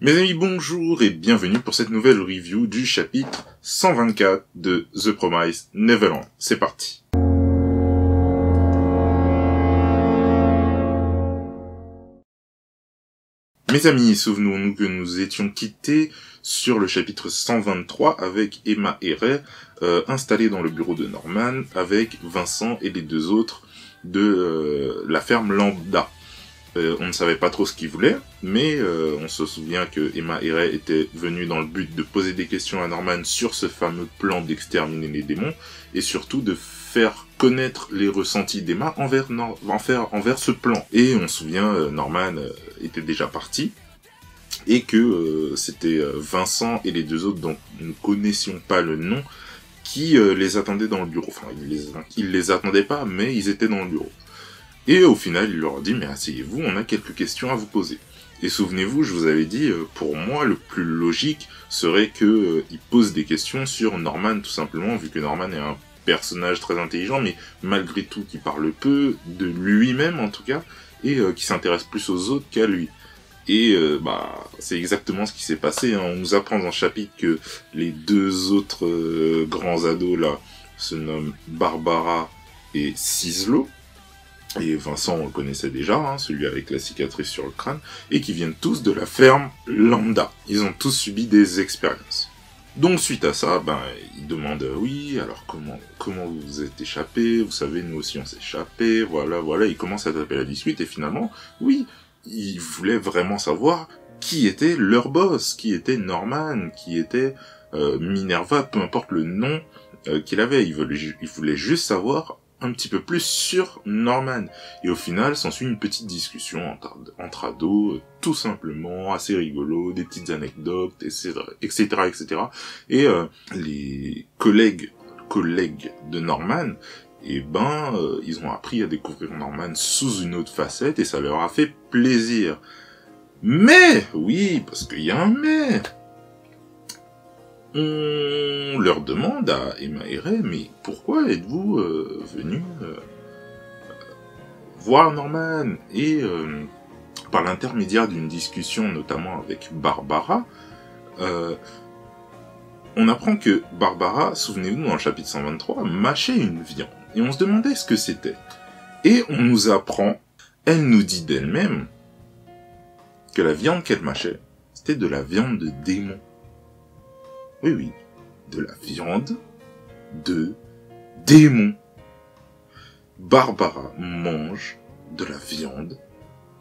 Mes amis, bonjour et bienvenue pour cette nouvelle review du chapitre 124 de The Promised Neverland. C'est parti. Mes amis, souvenons-nous que nous étions quittés sur le chapitre 123 avec Emma et Ray installés dans le bureau de Norman avec Vincent et les deux autres de la ferme Lambda. On ne savait pas trop ce qu'ils voulaient, mais on se souvient que Emma et Ray étaient venus dans le but de poser des questions à Norman sur ce fameux plan d'exterminer les démons, et surtout de faire connaître les ressentis d'Emma envers ce plan. Et on se souvient, Norman était déjà parti, et que c'était Vincent et les deux autres dont nous ne connaissions pas le nom, qui les attendaient dans le bureau. Enfin, ils les attendaient pas, mais ils étaient dans le bureau. Et au final, il leur a dit, mais asseyez-vous, on a quelques questions à vous poser. Et souvenez-vous, je vous avais dit, pour moi, le plus logique serait que il pose des questions sur Norman, tout simplement, vu que Norman est un personnage très intelligent, mais malgré tout, qui parle peu de lui-même, en tout cas, et qui s'intéresse plus aux autres qu'à lui. Et c'est exactement ce qui s'est passé. Hein. On nous apprend dans le chapitre que les deux autres grands ados, là, se nomment Barbara et Cislo. Et Vincent, on le connaissait déjà, hein, celui avec la cicatrice sur le crâne, et qui viennent tous de la ferme Lambda. Ils ont tous subi des expériences. Donc suite à ça, ils demandent oui, alors comment vous vous êtes échappé, vous savez, nous aussi on s'est échappé, voilà, ils commencent à taper la dispute, et finalement, oui, ils voulaient vraiment savoir qui était leur boss, qui était Norman, qui était Minerva, peu importe le nom qu'il avait, ils voulaient juste savoir un petit peu plus sur Norman. Et au final, s'ensuit une petite discussion entre ados, tout simplement, assez rigolo, des petites anecdotes, etc. Et les collègues de Norman, ils ont appris à découvrir Norman sous une autre facette, et ça leur a fait plaisir. Mais, oui, parce qu'il y a un mais, on leur demande à Emma et Ray, mais pourquoi êtes-vous venus voir Norman? Et par l'intermédiaire d'une discussion, notamment avec Barbara, on apprend que Barbara, souvenez-vous dans le chapitre 123, mâchait une viande. Et on se demandait ce que c'était. Et on nous apprend, elle nous dit d'elle-même, que la viande qu'elle mâchait, c'était de la viande de démon. Oui, de la viande de démon. Barbara mange de la viande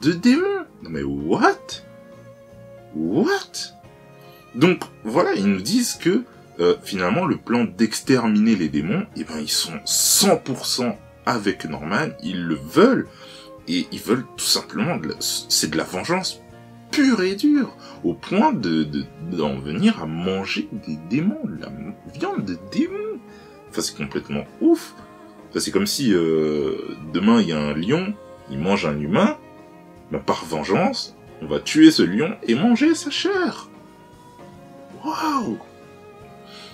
de démon. Non mais what? Donc voilà, ils nous disent que finalement le plan d'exterminer les démons, ils sont 100% avec Norman, ils le veulent, et ils veulent tout simplement, c'est de la vengeance pure et dure, au point d'en venir à manger des démons, la viande de démons. Enfin, c'est complètement ouf. Enfin, c'est comme si demain il y a un lion, il mange un humain, par vengeance, on va tuer ce lion et manger sa chair. Waouh!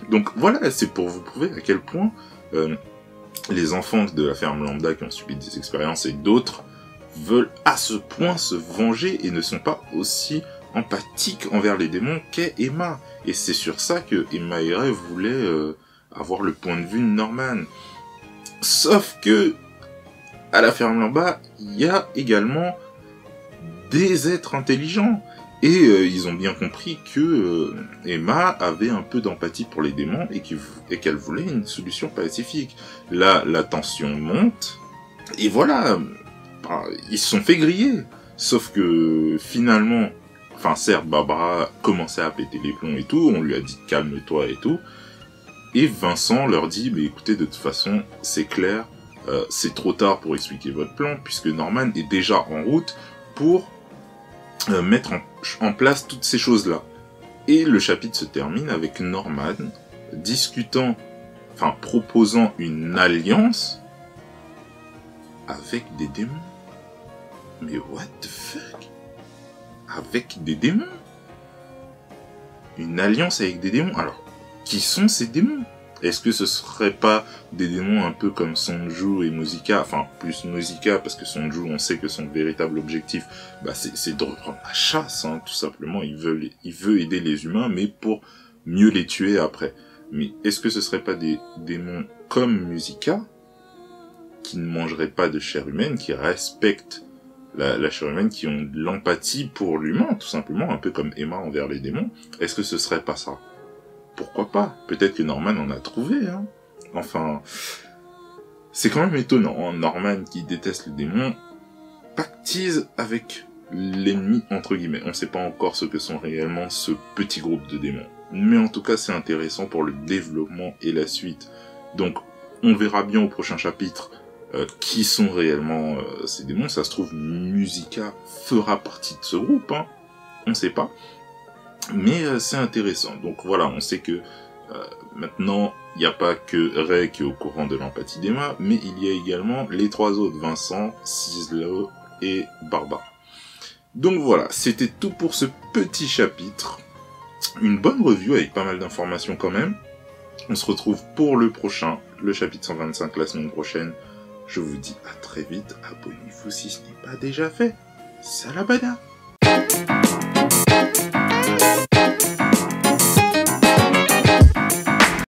Donc voilà, c'est pour vous prouver à quel point les enfants de la ferme Lambda qui ont subi des expériences et d'autres veulent à ce point se venger et ne sont pas aussi empathiques envers les démons qu'est Emma. Et c'est sur ça que Emma et Ray voulaient avoir le point de vue de Norman. Sauf que, à la ferme Lambda, il y a également des êtres intelligents. Et ils ont bien compris que Emma avait un peu d'empathie pour les démons et qu'elle voulait une solution pacifique. Là, la tension monte. Et voilà, ils se sont fait griller. Sauf que finalement, certes, Barbara commençait à péter les plombs et tout, on lui a dit calme-toi et tout. Et Vincent leur dit, mais écoutez, de toute façon, c'est clair, c'est trop tard pour expliquer votre plan, puisque Norman est déjà en route pour mettre en place toutes ces choses-là. Et le chapitre se termine avec Norman proposant une alliance avec des démons. Mais what the fuck? Avec des démons? Une alliance avec des démons? Alors, qui sont ces démons? Est-ce que ce serait pas des démons un peu comme Sonju et Nausicaa, enfin plus Nausicaa parce que Sonju on sait que son véritable objectif c'est de reprendre la chasse, hein, tout simplement, il veut aider les humains mais pour mieux les tuer après. Mais est-ce que ce serait pas des démons comme Nausicaa qui ne mangeraient pas de chair humaine, qui respectent la chair humaine, qui ont de l'empathie pour l'humain, tout simplement, un peu comme Emma envers les démons? Est-ce que ce serait pas ça? Pourquoi pas? Peut-être que Norman en a trouvé, hein. Enfin, c'est quand même étonnant, hein. Norman, qui déteste le démon, pactise avec l'ennemi, entre guillemets. On sait pas encore ce que sont réellement ce petit groupe de démons. Mais en tout cas, c'est intéressant pour le développement et la suite. Donc, on verra bien au prochain chapitre qui sont réellement ces démons. Ça se trouve, Nausicaa fera partie de ce groupe, hein. On sait pas. Mais c'est intéressant. Donc voilà, on sait que maintenant, il n'y a pas que Ray qui est au courant de l'empathie d'Emma, mais il y a également les trois autres, Vincent, Cislo et Barbara. Donc voilà, c'était tout pour ce petit chapitre. Une bonne review avec pas mal d'informations quand même. On se retrouve pour le prochain, le chapitre 125 la semaine prochaine. Je vous dis à très vite, abonnez-vous si ce n'est pas déjà fait. Salabada!